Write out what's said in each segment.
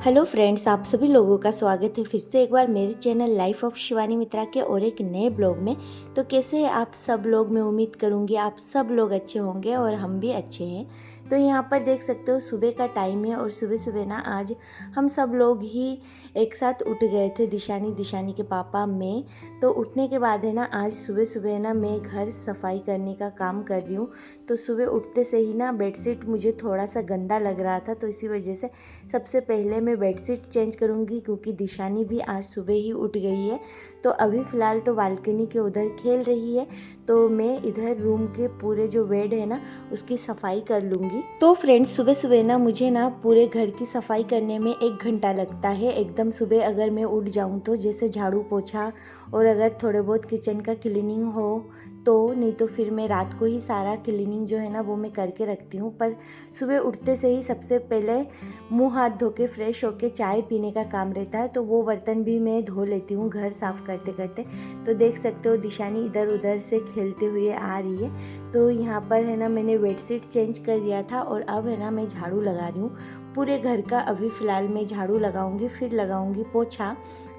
Hello friends, आप सभी लोगों का स्वागत है फिर से एक बार मेरे चैनल लाइफ ऑफ शिवानी मित्रा के और एक नए ब्लॉग में। तो कैसे हैं आप सब लोग? मैं उम्मीद करूंगी आप सब लोग अच्छे होंगे और हम भी अच्छे हैं। तो यहाँ पर देख सकते हो सुबह का टाइम है और सुबह सुबह ना आज हम सब लोग ही एक साथ उठ गए थे, दिशानी के पापा मैं। तो उठने के बाद है ना आज सुबह सुबह ना मैं घर सफाई करने का काम कर रही हूँ। तो सुबह उठते से ही ना बेडशीट मुझे थोड़ा सा गंदा लग रहा था, तो इसी वजह से सबसे पहले मैं बेडशीट चेंज करूँगी क्योंकि दिशानी भी आज सुबह ही उठ गई है। तो अभी फ़िलहाल तो बालकनी के उधर खेल रही है, तो मैं इधर रूम के पूरे जो बेड है ना उसकी सफाई कर लूँगी। तो फ्रेंड्स, सुबह सुबह ना मुझे ना पूरे घर की सफाई करने में 1 घंटा लगता है। एकदम सुबह अगर मैं उठ जाऊँ तो जैसे झाड़ू पोछा और अगर थोड़े बहुत किचन का क्लीनिंग हो तो, नहीं तो फिर मैं रात को ही सारा क्लीनिंग जो है ना वो मैं करके रखती हूँ। पर सुबह उठते से ही सबसे पहले मुंह हाथ धो के फ्रेश होके चाय पीने का काम रहता है, तो वो बर्तन भी मैं धो लेती हूँ घर साफ़ करते करते। तो देख सकते हो दिशानी इधर उधर से खेलते हुए आ रही है। तो यहाँ पर है ना मैंने बेडशीट चेंज कर दिया था और अब है ना मैं झाड़ू लगा रही हूँ पूरे घर का। अभी फ़िलहाल मैं झाड़ू लगाऊंगी, फिर लगाऊंगी पोछा।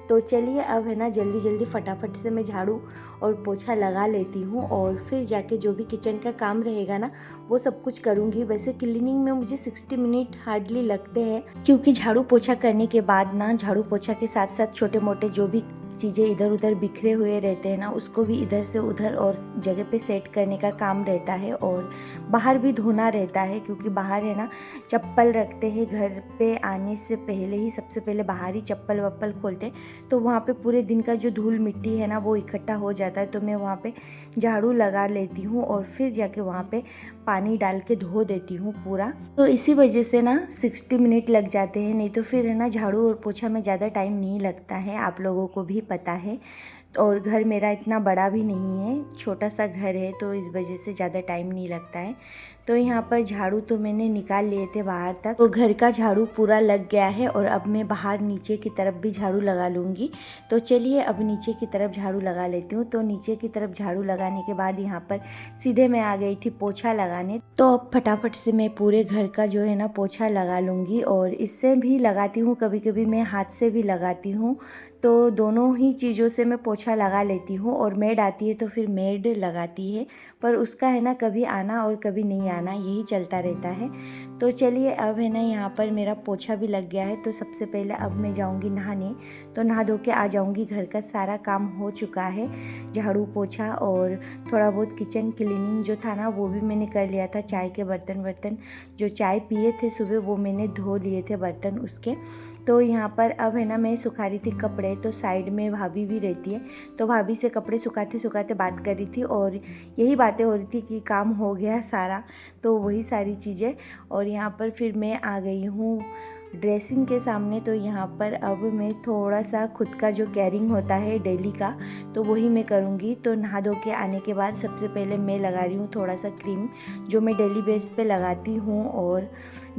तो चलिए अब है ना जल्दी जल्दी फटाफट से मैं झाड़ू और पोछा लगा लेती हूँ और फिर जाके जो भी किचन का काम रहेगा ना वो सब कुछ करूँगी। वैसे क्लीनिंग में मुझे 60 मिनट हार्डली लगते हैं, क्योंकि झाड़ू पोछा करने के बाद ना झाड़ू पोछा के साथ साथ छोटे मोटे जो भी चीज़ें इधर उधर बिखरे हुए रहते हैं ना उसको भी इधर से उधर और जगह पे सेट करने का काम रहता है। और बाहर भी धोना रहता है, क्योंकि बाहर है ना चप्पल रखते हैं घर पे आने से पहले ही, सबसे पहले बाहर ही चप्पल वप्पल खोलते हैं। तो वहाँ पे पूरे दिन का जो धूल मिट्टी है ना वो इकट्ठा हो जाता है, तो मैं वहाँ पे झाड़ू लगा लेती हूँ और फिर जाके वहाँ पे पानी डाल के धो देती हूँ पूरा। तो इसी वजह से ना 60 मिनट लग जाते हैं, नहीं तो फिर है ना झाड़ू और पोछा में ज़्यादा टाइम नहीं लगता है, आप लोगों को भी पता है। और घर मेरा इतना बड़ा भी नहीं है, छोटा सा घर है, तो इस वजह से ज़्यादा टाइम नहीं लगता है। तो यहाँ पर झाड़ू तो मैंने निकाल लिए थे बाहर तक, तो घर का झाड़ू पूरा लग गया है और अब मैं बाहर नीचे की तरफ भी झाड़ू लगा लूँगी। तो चलिए अब नीचे की तरफ झाड़ू लगा लेती हूँ। तो नीचे की तरफ झाड़ू लगाने के बाद यहाँ पर सीधे मैं आ गई थी पोछा लगाने। तो अब फटाफट से मैं पूरे घर का जो है ना पोछा लगा लूँगी, और इससे भी लगाती हूँ, कभी कभी मैं हाथ से भी लगाती हूँ। तो दोनों ही चीज़ों से मैं पोछा लगा लेती हूँ, और मेड आती है तो फिर मेड लगाती है, पर उसका है ना कभी आना और कभी नहीं आना, यही चलता रहता है। तो चलिए अब है ना यहाँ पर मेरा पोछा भी लग गया है। तो सबसे पहले अब मैं जाऊँगी नहाने, तो नहा धो के आ जाऊँगी। घर का सारा काम हो चुका है, झाड़ू पोछा और थोड़ा बहुत किचन क्लीनिंग जो था ना वो भी मैंने कर लिया था। चाय के बर्तन जो चाय पिए थे सुबह वो मैंने धो लिए थे बर्तन उसके। तो यहाँ पर अब है ना मैं सुखा रही थी कपड़े, तो साइड में भाभी भी रहती है, तो भाभी से कपड़े सुखाते सुखाते बात कर रही थी और यही बातें हो रही थी कि काम हो गया सारा, तो वही सारी चीज़ें। और यहाँ पर फिर मैं आ गई हूँ ड्रेसिंग के सामने। तो यहाँ पर अब मैं थोड़ा सा खुद का जो केयरिंग होता है डेली का, तो वही मैं करूँगी। तो नहा धो के आने के बाद सबसे पहले मैं लगा रही हूँ थोड़ा सा क्रीम, जो मैं डेली बेस पे लगाती हूँ। और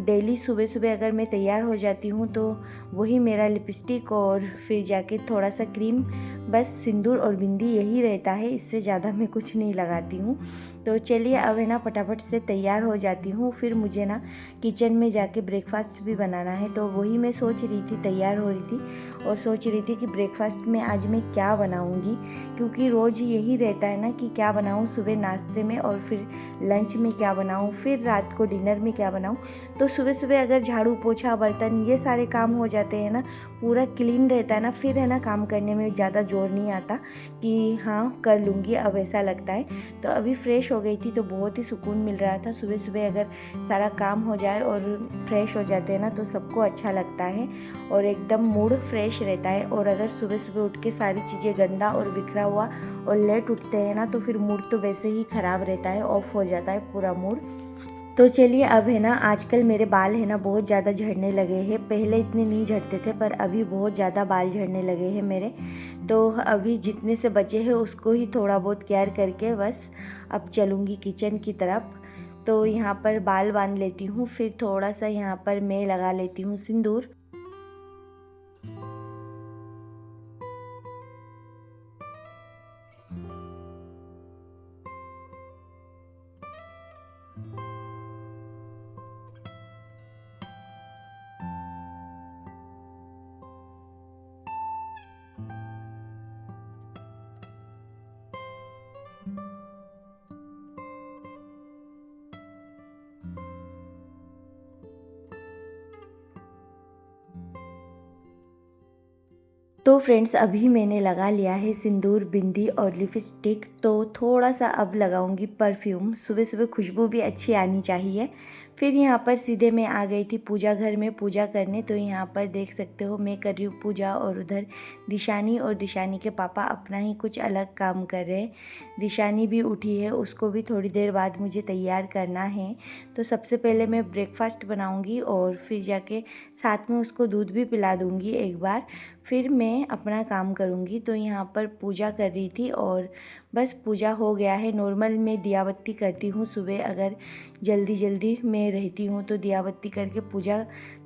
डेली सुबह सुबह अगर मैं तैयार हो जाती हूँ तो वही मेरा लिपस्टिक और फिर जाके थोड़ा सा क्रीम, बस सिंदूर और बिंदी यही रहता है, इससे ज़्यादा मैं कुछ नहीं लगाती हूँ। तो चलिए अब है ना फटाफट से तैयार हो जाती हूँ। फिर मुझे ना किचन में जाके ब्रेकफास्ट भी बनाना है, तो वही मैं सोच रही थी, तैयार हो रही थी और सोच रही थी कि ब्रेकफास्ट में आज मैं क्या बनाऊँगी, क्योंकि रोज़ यही रहता है ना कि क्या बनाऊँ सुबह नाश्ते में और फिर लंच में क्या बनाऊँ, फिर रात को डिनर में क्या बनाऊँ। तो सुबह सुबह अगर झाड़ू पोछा बर्तन ये सारे काम हो जाते हैं ना, पूरा क्लीन रहता है ना, फिर है ना काम करने में ज़्यादा जोर नहीं आता कि हाँ कर लूँगी, अब ऐसा लगता है। तो अभी फ्रेश हो गई थी तो बहुत ही सुकून मिल रहा था। सुबह सुबह अगर सारा काम हो जाए और फ्रेश हो जाते हैं ना तो सबको अच्छा लगता है और एकदम मूड फ्रेश रहता है। और अगर सुबह सुबह उठ के सारी चीज़ें गंदा और बिखरा हुआ और लेट उठते हैं ना तो फिर मूड तो वैसे ही ख़राब रहता है, ऑफ हो जाता है पूरा मूड। तो चलिए अब है ना आजकल मेरे बाल है ना बहुत ज़्यादा झड़ने लगे हैं, पहले इतने नहीं झड़ते थे पर अभी बहुत ज़्यादा बाल झड़ने लगे हैं मेरे। तो अभी जितने से बचे हैं उसको ही थोड़ा बहुत केयर करके बस अब चलूँगी किचन की तरफ। तो यहाँ पर बाल बांध लेती हूँ, फिर थोड़ा सा यहाँ पर मैं लगा लेती हूँ सिंदूर। तो फ्रेंड्स अभी मैंने लगा लिया है सिंदूर, बिंदी और लिपस्टिक। तो थोड़ा सा अब लगाऊंगी परफ्यूम। सुबह सुबह खुशबू भी अच्छी आनी चाहिए। फिर यहाँ पर सीधे मैं आ गई थी पूजा घर में पूजा करने। तो यहाँ पर देख सकते हो मैं कर रही हूँ पूजा और उधर दिशानी और दिशानी के पापा अपना ही कुछ अलग काम कर रहे हैं। दिशानी भी उठी है, उसको भी थोड़ी देर बाद मुझे तैयार करना है। तो सबसे पहले मैं ब्रेकफास्ट बनाऊँगी और फिर जाके साथ में उसको दूध भी पिला दूँगी एक बार। फिर मैं अपना काम करूँगी। तो यहाँ पर पूजा कर रही थी और बस पूजा हो गया है। नॉर्मल मैं दिया बत्ती करती हूँ सुबह, अगर जल्दी मैं रहती हूँ तो दिया बत्ती करके पूजा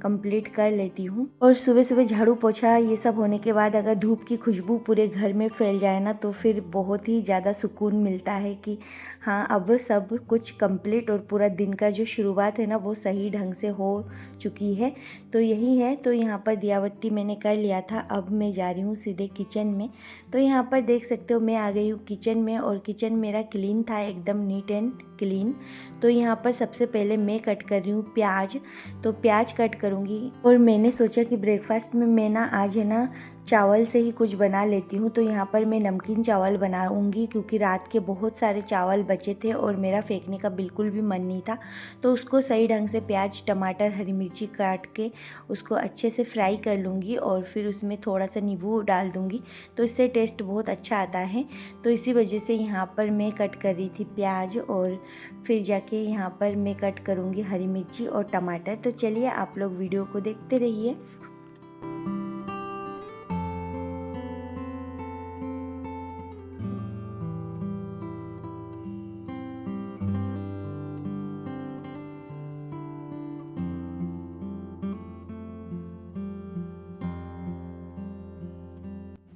कंप्लीट कर लेती हूँ। और सुबह सुबह झाड़ू पोछा ये सब होने के बाद अगर धूप की खुशबू पूरे घर में फैल जाए ना तो फिर बहुत ही ज़्यादा सुकून मिलता है कि हाँ अब सब कुछ कंप्लीट और पूरा दिन का जो शुरुआत है ना वो सही ढंग से हो चुकी है। तो यही है। तो यहाँ पर दिया बत्ती मैंने कर लिया था। अब मैं जा रही हूँ सीधे किचन में। तो यहाँ पर देख सकते हो मैं आ गई हूँ किचन में और किचन मेरा क्लीन था, एकदम नीट एंड क्लीन। तो यहाँ पर सबसे पहले मैं कट कर रही हूँ प्याज। तो प्याज कट करूँगी और मैंने सोचा कि ब्रेकफास्ट में मैं ना आज है ना चावल से ही कुछ बना लेती हूँ। तो यहाँ पर मैं नमकीन चावल बनाऊँगी क्योंकि रात के बहुत सारे चावल बचे थे और मेरा फेंकने का बिल्कुल भी मन नहीं था। तो उसको सही ढंग से प्याज, टमाटर, हरी मिर्ची काट के उसको अच्छे से फ्राई कर लूँगी और फिर उसमें थोड़ा सा नींबू डाल दूँगी। तो इससे टेस्ट बहुत अच्छा आता है। तो इसी वजह से यहाँ पर मैं कट कर रही थी प्याज और फिर जाके यहाँ पर मैं कट करूँगी हरी मिर्ची और टमाटर। तो चलिए आप लोग वीडियो को देखते रहिए।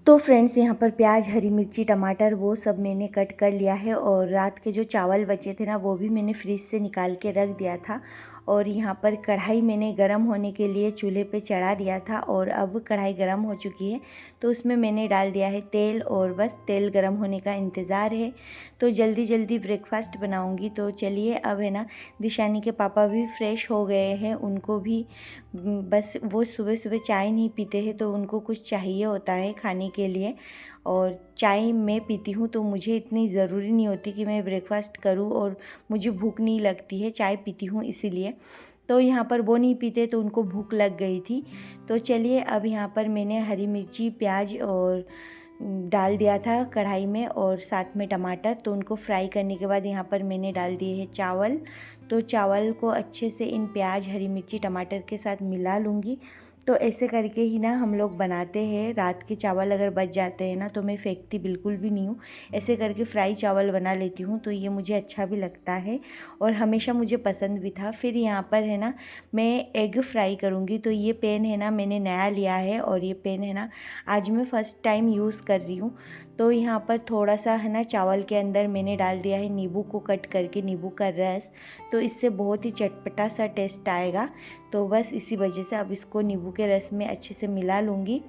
तो फ्रेंड्स यहाँ पर प्याज, हरी मिर्ची, टमाटर वो सब मैंने कट कर लिया है और रात के जो चावल बचे थे ना वो भी मैंने फ्रिज से निकाल के रख दिया था। और यहाँ पर कढ़ाई मैंने गरम होने के लिए चूल्हे पे चढ़ा दिया था और अब कढ़ाई गरम हो चुकी है। तो उसमें मैंने डाल दिया है तेल और बस तेल गरम होने का इंतज़ार है। तो जल्दी ब्रेकफास्ट बनाऊँगी। तो चलिए अब है ना दिशानी के पापा भी फ्रेश हो गए हैं, उनको भी बस वो सुबह सुबह चाय नहीं पीते हैं तो उनको कुछ चाहिए होता है खाने के लिए। और चाय मैं पीती हूँ तो मुझे इतनी ज़रूरी नहीं होती कि मैं ब्रेकफास्ट करूँ और मुझे भूख नहीं लगती है, चाय पीती हूँ इसीलिए। तो यहाँ पर वो नहीं पीते तो उनको भूख लग गई थी। तो चलिए अब यहाँ पर मैंने हरी मिर्ची, प्याज और डाल दिया था कढ़ाई में और साथ में टमाटर। तो उनको फ्राई करने के बाद यहाँ पर मैंने डाल दिए हैं चावल। तो चावल को अच्छे से इन प्याज, हरी मिर्ची, टमाटर के साथ मिला लूँगी। तो ऐसे करके ही ना हम लोग बनाते हैं। रात के चावल अगर बच जाते हैं ना तो मैं फेंकती बिल्कुल भी नहीं हूँ, ऐसे करके फ्राई चावल बना लेती हूँ। तो ये मुझे अच्छा भी लगता है और हमेशा मुझे पसंद भी था। फिर यहाँ पर है ना मैं एग फ्राई करूँगी। तो ये पैन है ना मैंने नया लिया है और ये पैन है ना आज मैं फ़र्स्ट टाइम यूज़ कर रही हूँ। तो यहाँ पर थोड़ा सा है ना चावल के अंदर मैंने डाल दिया है नींबू को कट करके, नींबू का रस। तो इससे बहुत ही चटपटा सा टेस्ट आएगा। तो बस इसी वजह से अब इसको नींबू के रस में अच्छे से मिला लूँगी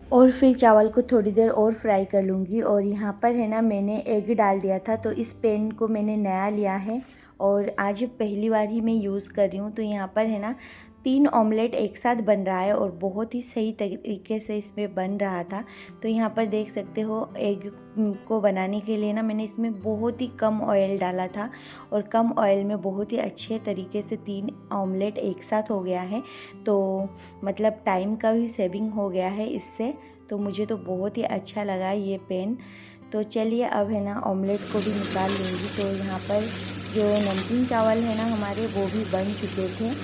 और फिर चावल को थोड़ी देर और फ्राई कर लूँगी। और यहाँ पर है ना मैंने एग डाल दिया था। तो इस पैन को मैंने नया लिया है और आज पहली बार ही मैं यूज़ कर रही हूँ। तो यहाँ पर है ना 3 ऑमलेट एक साथ बन रहा है और बहुत ही सही तरीके से इसमें बन रहा था। तो यहाँ पर देख सकते हो एग को बनाने के लिए ना मैंने इसमें बहुत ही कम ऑयल डाला था और कम ऑयल में बहुत ही अच्छे तरीके से 3 ऑमलेट एक साथ हो गया है। तो मतलब टाइम का भी सेविंग हो गया है इससे। तो मुझे तो बहुत ही अच्छा लगा ये पेन। तो चलिए अब है ना ऑमलेट को भी निकाल लूँगी। तो यहाँ पर जो नमकीन चावल है ना हमारे वो भी बन चुके थे।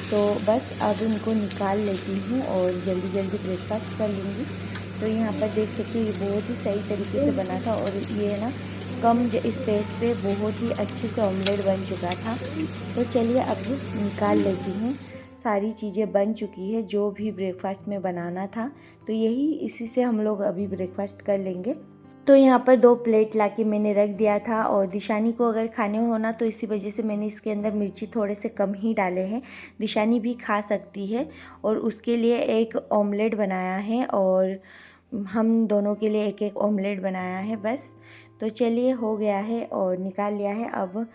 तो बस अब इनको निकाल लेती हूँ और जल्दी ब्रेकफास्ट कर लूँगी। तो यहाँ पर देख सकते हो ये बहुत ही सही तरीके से बना था और ये ना कम स्पेस पे बहुत ही अच्छे से ऑमलेट बन चुका था। तो चलिए अब निकाल लेती हूँ। सारी चीज़ें बन चुकी है जो भी ब्रेकफास्ट में बनाना था। तो यही इसी से हम लोग अभी ब्रेकफास्ट कर लेंगे। तो यहाँ पर 2 प्लेट लाके मैंने रख दिया था और दिशानी को अगर खाने हो ना तो इसी वजह से मैंने इसके अंदर मिर्ची थोड़े से कम ही डाले हैं। दिशानी भी खा सकती है और उसके लिए एक ऑमलेट बनाया है और हम दोनों के लिए एक ऑमलेट बनाया है बस। तो चलिए हो गया है और निकाल लिया है। अब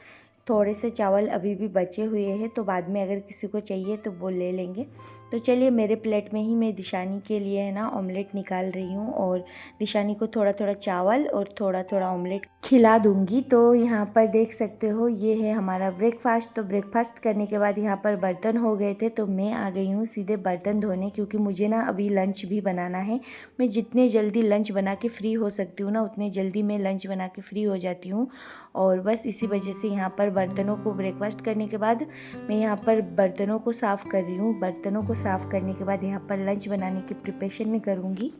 थोड़े से चावल अभी भी बचे हुए हैं तो बाद में अगर किसी को चाहिए तो वो ले लेंगे। तो चलिए मेरे प्लेट में ही मैं दिशानी के लिए है ना ऑमलेट निकाल रही हूँ और दिशानी को थोड़ा थोड़ा चावल और थोड़ा थोड़ा ऑमलेट खिला दूंगी। तो यहाँ पर देख सकते हो ये है हमारा ब्रेकफास्ट। तो ब्रेकफास्ट करने के बाद यहाँ पर बर्तन हो गए थे तो मैं आ गई हूँ सीधे बर्तन धोने, क्योंकि मुझे ना अभी लंच भी बनाना है। मैं जितने जल्दी लंच बना के फ्री हो सकती हूँ ना उतने जल्दी मैं लंच बना के फ्री हो जाती हूँ। और बस इसी वजह से यहाँ पर बर्तनों को ब्रेकफास्ट करने के बाद मैं यहाँ पर बर्तनों को साफ़ कर रही हूँ। बर्तनों को साफ़ करने के बाद यहाँ पर लंच बनाने की प्रिपरेशन में करूँगी।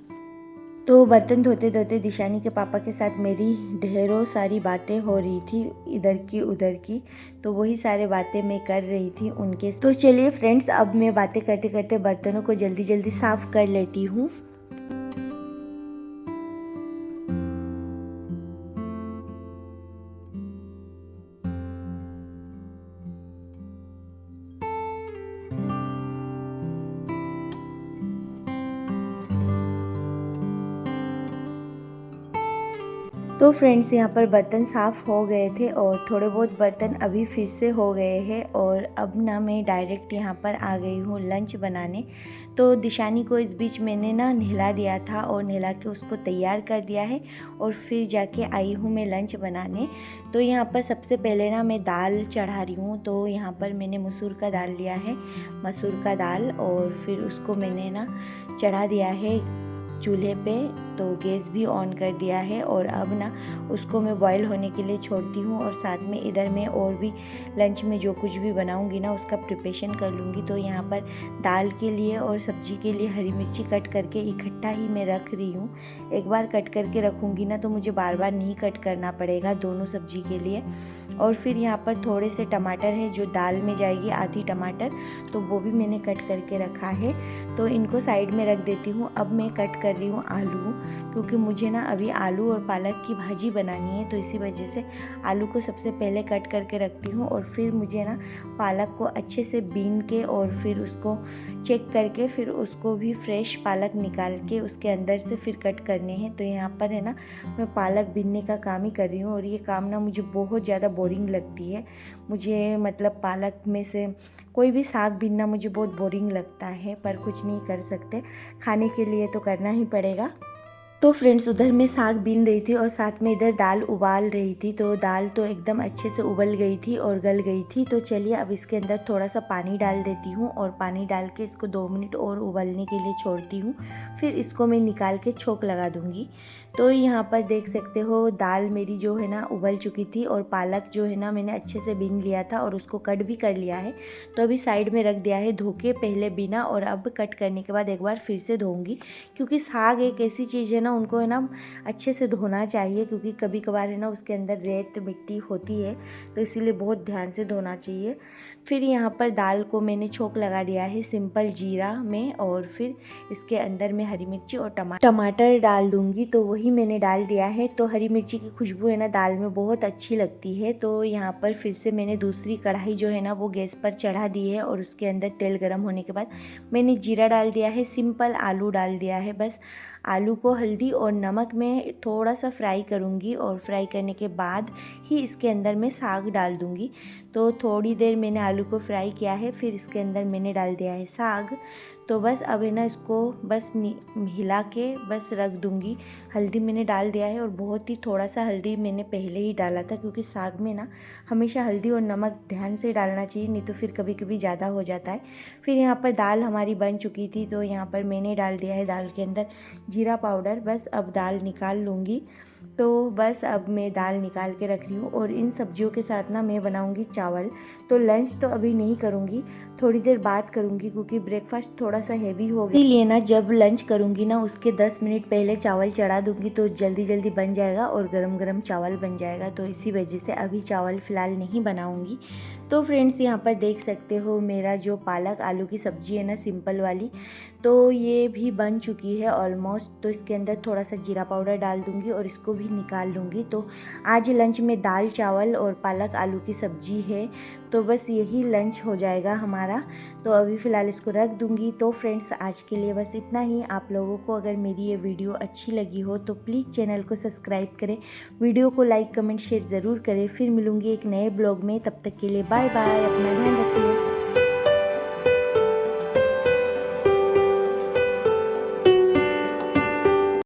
तो बर्तन धोते धोते दिशानी के पापा के साथ मेरी ढेरों सारी बातें हो रही थी, इधर की उधर की। तो वही सारे बातें मैं कर रही थी उनके। तो चलिए फ्रेंड्स, अब मैं बातें करते करते बर्तनों को जल्दी जल्दी साफ़ कर लेती हूँ। तो फ्रेंड्स, यहाँ पर बर्तन साफ़ हो गए थे और थोड़े बहुत बर्तन अभी फिर से हो गए हैं। और अब ना मैं डायरेक्ट यहाँ पर आ गई हूँ लंच बनाने। तो दिशानी को इस बीच मैंने ना नहला दिया था और नहला के उसको तैयार कर दिया है और फिर जाके आई हूँ मैं लंच बनाने। तो यहाँ पर सबसे पहले ना मैं दाल चढ़ा रही हूँ। तो यहाँ पर मैंने मसूर का दाल लिया है, मसूर का दाल, और फिर उसको मैंने ना चढ़ा दिया है चूल्हे पे। तो गैस भी ऑन कर दिया है और अब ना उसको मैं बॉईल होने के लिए छोड़ती हूँ। और साथ में इधर मैं और भी लंच में जो कुछ भी बनाऊँगी ना उसका प्रिपरेशन कर लूँगी। तो यहाँ पर दाल के लिए और सब्जी के लिए हरी मिर्ची कट करके इकट्ठा ही मैं रख रही हूँ। एक बार कट करके रखूँगी ना तो मुझे बार बार नहीं कट करना पड़ेगा दोनों सब्जी के लिए। और फिर यहाँ पर थोड़े से टमाटर है जो दाल में जाएगी, आधी टमाटर, तो वो भी मैंने कट करके रखा है। तो इनको साइड में रख देती हूँ। अब मैं कट कर रही हूँ आलू, क्योंकि मुझे ना अभी आलू और पालक की भाजी बनानी है। तो इसी वजह से आलू को सबसे पहले कट करके रखती हूँ और फिर मुझे ना पालक को अच्छे से बीन के और फिर उसको चेक करके फिर उसको भी फ्रेश पालक निकाल के उसके अंदर से फिर कट करने हैं। तो यहाँ पर है ना मैं पालक बीनने का काम ही कर रही हूँ और ये काम ना मुझे बहुत ज़्यादा बोरिंग लगती है। मुझे मतलब पालक में से कोई भी साग बीनना मुझे बहुत बोरिंग लगता है, पर कुछ नहीं कर सकते, खाने के लिए तो करना ही पड़ेगा। तो फ्रेंड्स, उधर मैं साग बीन रही थी और साथ में इधर दाल उबाल रही थी। तो दाल तो एकदम अच्छे से उबल गई थी और गल गई थी। तो चलिए अब इसके अंदर थोड़ा सा पानी डाल देती हूँ और पानी डाल के इसको 2 मिनट और उबलने के लिए छोड़ती हूँ। फिर इसको मैं निकाल के छोंक लगा दूँगी। तो यहाँ पर देख सकते हो दाल मेरी जो है ना उबल चुकी थी और पालक जो है ना मैंने अच्छे से बीन लिया था और उसको कट भी कर लिया है। तो अभी साइड में रख दिया है धो के, पहले बीना और अब कट करने के बाद एक बार फिर से धोऊंगी, क्योंकि साग एक ऐसी चीज़ है ना उनको है ना अच्छे से धोना चाहिए, क्योंकि कभी कभार है ना उसके अंदर रेत मिट्टी होती है, तो इसीलिए बहुत ध्यान से धोना चाहिए। फिर यहाँ पर दाल को मैंने छोंक लगा दिया है सिंपल जीरा में और फिर इसके अंदर मैं हरी मिर्ची और टमाटर डाल दूँगी। तो वही मैंने डाल दिया है। तो हरी मिर्ची की खुशबू है ना दाल में बहुत अच्छी लगती है। तो यहाँ पर फिर से मैंने दूसरी कढ़ाई जो है ना वो गैस पर चढ़ा दी है और उसके अंदर तेल गर्म होने के बाद मैंने जीरा डाल दिया है, सिंपल आलू डाल दिया है। बस आलू को हल्दी और नमक में थोड़ा सा फ्राई करूँगी और फ्राई करने के बाद ही इसके अंदर मैं साग डाल दूँगी। तो थोड़ी देर मैंने आलू को फ्राई किया है, फिर इसके अंदर मैंने डाल दिया है साग। तो बस अब है ना इसको बस हिला के बस रख दूँगी। हल्दी मैंने डाल दिया है और बहुत ही थोड़ा सा हल्दी मैंने पहले ही डाला था, क्योंकि साग में ना हमेशा हल्दी और नमक ध्यान से डालना चाहिए, नहीं तो फिर कभी कभी ज़्यादा हो जाता है। फिर यहाँ पर दाल हमारी बन चुकी थी, तो यहाँ पर मैंने डाल दिया है दाल के अंदर जीरा पाउडर। बस अब दाल निकाल लूँगी। तो बस अब मैं दाल निकाल के रख रही हूँ और इन सब्जियों के साथ ना मैं बनाऊँगी चावल। तो लंच तो अभी नहीं करूँगी, थोड़ी देर बाद करूँगी, क्योंकि ब्रेकफास्ट थोड़ा सा हेवी हो गया, इसलिए ना जब लंच करूँगी ना उसके 10 मिनट पहले चावल चढ़ा दूँगी तो जल्दी जल्दी बन जाएगा और गरम गरम चावल बन जाएगा। तो इसी वजह से अभी चावल फ़िलहाल नहीं बनाऊँगी। तो फ्रेंड्स, यहाँ पर देख सकते हो मेरा जो पालक आलू की सब्ज़ी है ना सिंपल वाली, तो ये भी बन चुकी है ऑलमोस्ट। तो इसके अंदर थोड़ा सा जीरा पाउडर डाल दूँगी और इसको भी निकाल लूँगी। तो आज लंच में दाल चावल और पालक आलू की सब्ज़ी है। तो बस यही लंच हो जाएगा हमारा। तो अभी फ़िलहाल इसको रख दूँगी। तो फ्रेंड्स, आज के लिए बस इतना ही। आप लोगों को अगर मेरी ये वीडियो अच्छी लगी हो तो प्लीज़ चैनल को सब्सक्राइब करें, वीडियो को लाइक कमेंट शेयर ज़रूर करें। फिर मिलूँगी एक नए ब्लॉग में, तब तक के लिए बाय बाय, अपना ध्यान रखिए।